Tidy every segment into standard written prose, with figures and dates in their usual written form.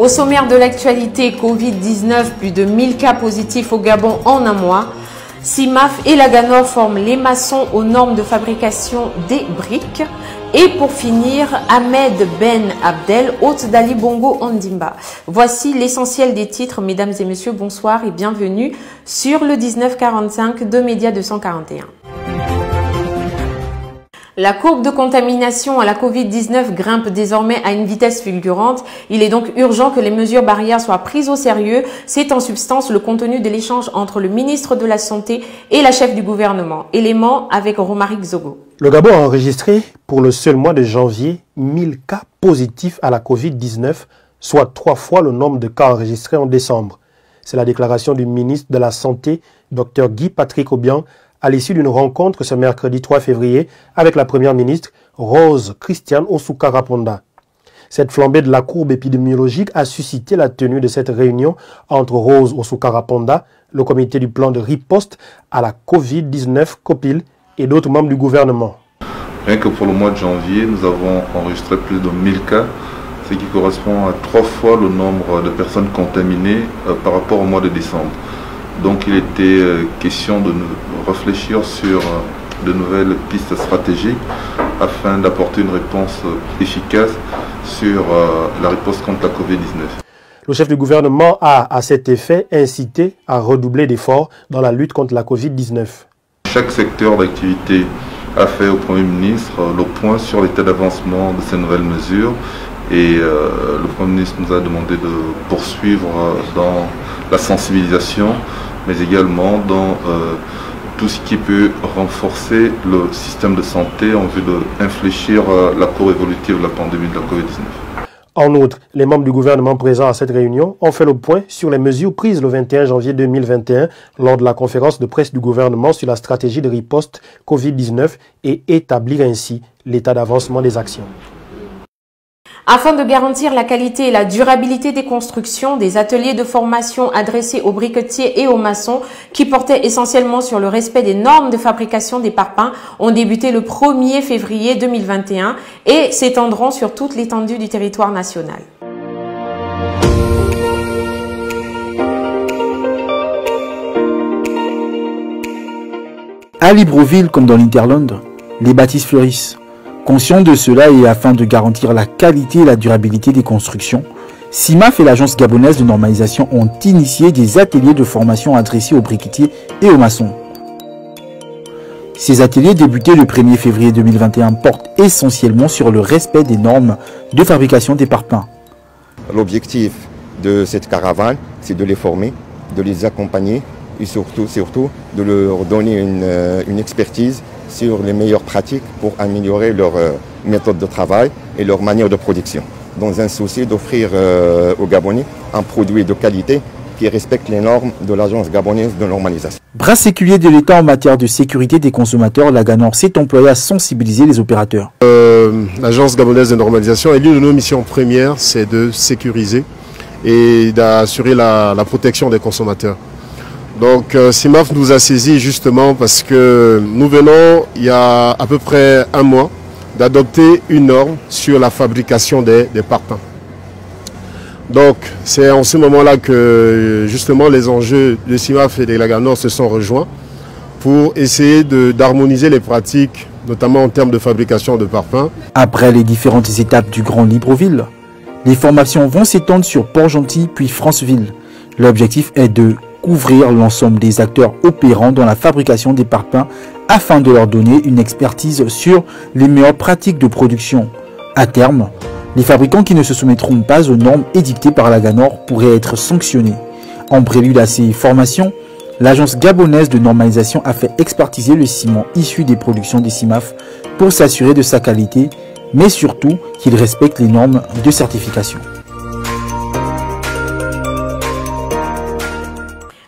Au sommaire de l'actualité, Covid-19, plus de 1000 cas positifs au Gabon en un mois. CIMAF et la Ganor forment les maçons aux normes de fabrication des briques. Et pour finir, Ahmed Ben Abdel, hôte d'Ali Bongo Ondimba. Voici l'essentiel des titres. Mesdames et messieurs, bonsoir et bienvenue sur le 1945 de Média 241. La courbe de contamination à la Covid-19 grimpe désormais à une vitesse fulgurante. Il est donc urgent que les mesures barrières soient prises au sérieux. C'est en substance le contenu de l'échange entre le ministre de la Santé et la chef du gouvernement. Élément avec Romaric Zogo. Le Gabon a enregistré pour le seul mois de janvier 1000 cas positifs à la Covid-19, soit 3 fois le nombre de cas enregistrés en décembre. C'est la déclaration du ministre de la Santé, Dr Guy Patrick Obiang, à l'issue d'une rencontre ce mercredi 3 février avec la première ministre Rose Christiane Osuka-Raponda. Cette flambée de la courbe épidémiologique a suscité la tenue de cette réunion entre Rose Osuka-Raponda, le comité du plan de riposte à la Covid-19 COPIL et d'autres membres du gouvernement. Rien que pour le mois de janvier, nous avons enregistré plus de 1000 cas, ce qui correspond à 3 fois le nombre de personnes contaminées par rapport au mois de décembre. Donc il était question de réfléchir sur de nouvelles pistes stratégiques afin d'apporter une réponse efficace sur la riposte contre la Covid-19. Le chef du gouvernement a, à cet effet, incité à redoubler d'efforts dans la lutte contre la Covid-19. Chaque secteur d'activité a fait au Premier ministre le point sur l'état d'avancement de ces nouvelles mesures et le Premier ministre nous a demandé de poursuivre dans la sensibilisation, mais également dans tout ce qui peut renforcer le système de santé en vue d'infléchir la courbe évolutive de la pandémie de la Covid-19. En outre, les membres du gouvernement présents à cette réunion ont fait le point sur les mesures prises le 21 janvier 2021 lors de la conférence de presse du gouvernement sur la stratégie de riposte Covid-19 et établir ainsi l'état d'avancement des actions. Afin de garantir la qualité et la durabilité des constructions, des ateliers de formation adressés aux briquetiers et aux maçons qui portaient essentiellement sur le respect des normes de fabrication des parpaings ont débuté le 1er février 2021 et s'étendront sur toute l'étendue du territoire national. À Libreville comme dans l'Interland, les bâtisses fleurissent. Conscient de cela et afin de garantir la qualité et la durabilité des constructions, CIMAF et l'Agence gabonaise de normalisation ont initié des ateliers de formation adressés aux briquetiers et aux maçons. Ces ateliers débutés le 1er février 2021 portent essentiellement sur le respect des normes de fabrication des parpaings. L'objectif de cette caravane, c'est de les former, de les accompagner et surtout de leur donner une expertise sur les meilleures pratiques pour améliorer leur méthode de travail et leur manière de production, dans un souci d'offrir aux Gabonais un produit de qualité qui respecte les normes de l'Agence gabonaise de normalisation. Bras séculier de l'État en matière de sécurité des consommateurs, la Ganor s'est employée à sensibiliser les opérateurs. L'Agence gabonaise de normalisation, et l'une de nos missions premières, c'est de sécuriser et d'assurer la protection des consommateurs. Donc CIMAF nous a saisis justement parce que nous venons, il y a à peu près un mois, d'adopter une norme sur la fabrication des parpaings. Donc c'est en ce moment-là que justement les enjeux de CIMAF et de la Ganor se sont rejoints pour essayer d'harmoniser les pratiques, notamment en termes de fabrication de parpaings. Après les différentes étapes du Grand Libreville, les formations vont s'étendre sur Port-Gentil puis Franceville. L'objectif est de couvrir l'ensemble des acteurs opérant dans la fabrication des parpaings afin de leur donner une expertise sur les meilleures pratiques de production. À terme, les fabricants qui ne se soumettront pas aux normes édictées par la Ganor pourraient être sanctionnés. En prélude à ces formations, l'Agence gabonaise de normalisation a fait expertiser le ciment issu des productions des CIMAF pour s'assurer de sa qualité, mais surtout qu'il respecte les normes de certification.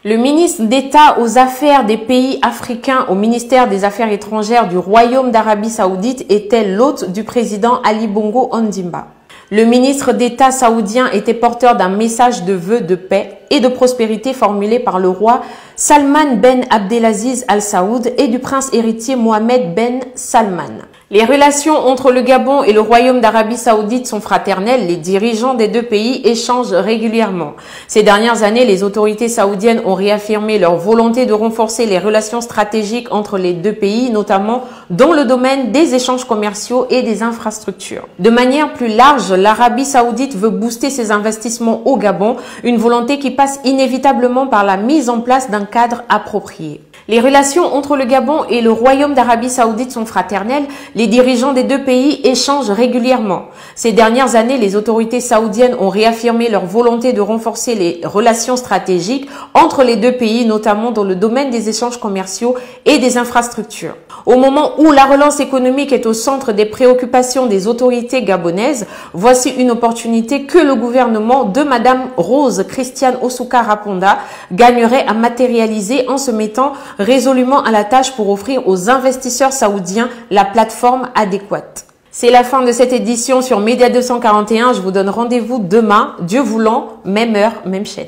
Le ministre d'État aux Affaires des pays africains au ministère des Affaires étrangères du Royaume d'Arabie Saoudite était l'hôte du président Ali Bongo Ondimba. Le ministre d'État saoudien était porteur d'un message de vœux de paix et de prospérité formulé par le roi Salman Ben Abdelaziz Al Saoud et du prince héritier Mohamed Ben Salman. Les relations entre le Gabon et le Royaume d'Arabie Saoudite sont fraternelles. Les dirigeants des deux pays échangent régulièrement. Ces dernières années, les autorités saoudiennes ont réaffirmé leur volonté de renforcer les relations stratégiques entre les deux pays, notamment dans le domaine des échanges commerciaux et des infrastructures. De manière plus large, l'Arabie Saoudite veut booster ses investissements au Gabon, une volonté qui passe inévitablement par la mise en place d'un cadre approprié. Les relations entre le Gabon et le Royaume d'Arabie Saoudite sont fraternelles. Les dirigeants des deux pays échangent régulièrement. Ces dernières années, les autorités saoudiennes ont réaffirmé leur volonté de renforcer les relations stratégiques entre les deux pays, notamment dans le domaine des échanges commerciaux et des infrastructures. Au moment où la relance économique est au centre des préoccupations des autorités gabonaises, voici une opportunité que le gouvernement de Madame Rose Christiane Osuka Raponda gagnerait à matérialiser en se mettant résolument à la tâche pour offrir aux investisseurs saoudiens la plateforme adéquate. C'est la fin de cette édition sur Média 241. Je vous donne rendez-vous demain, Dieu voulant, même heure, même chaîne.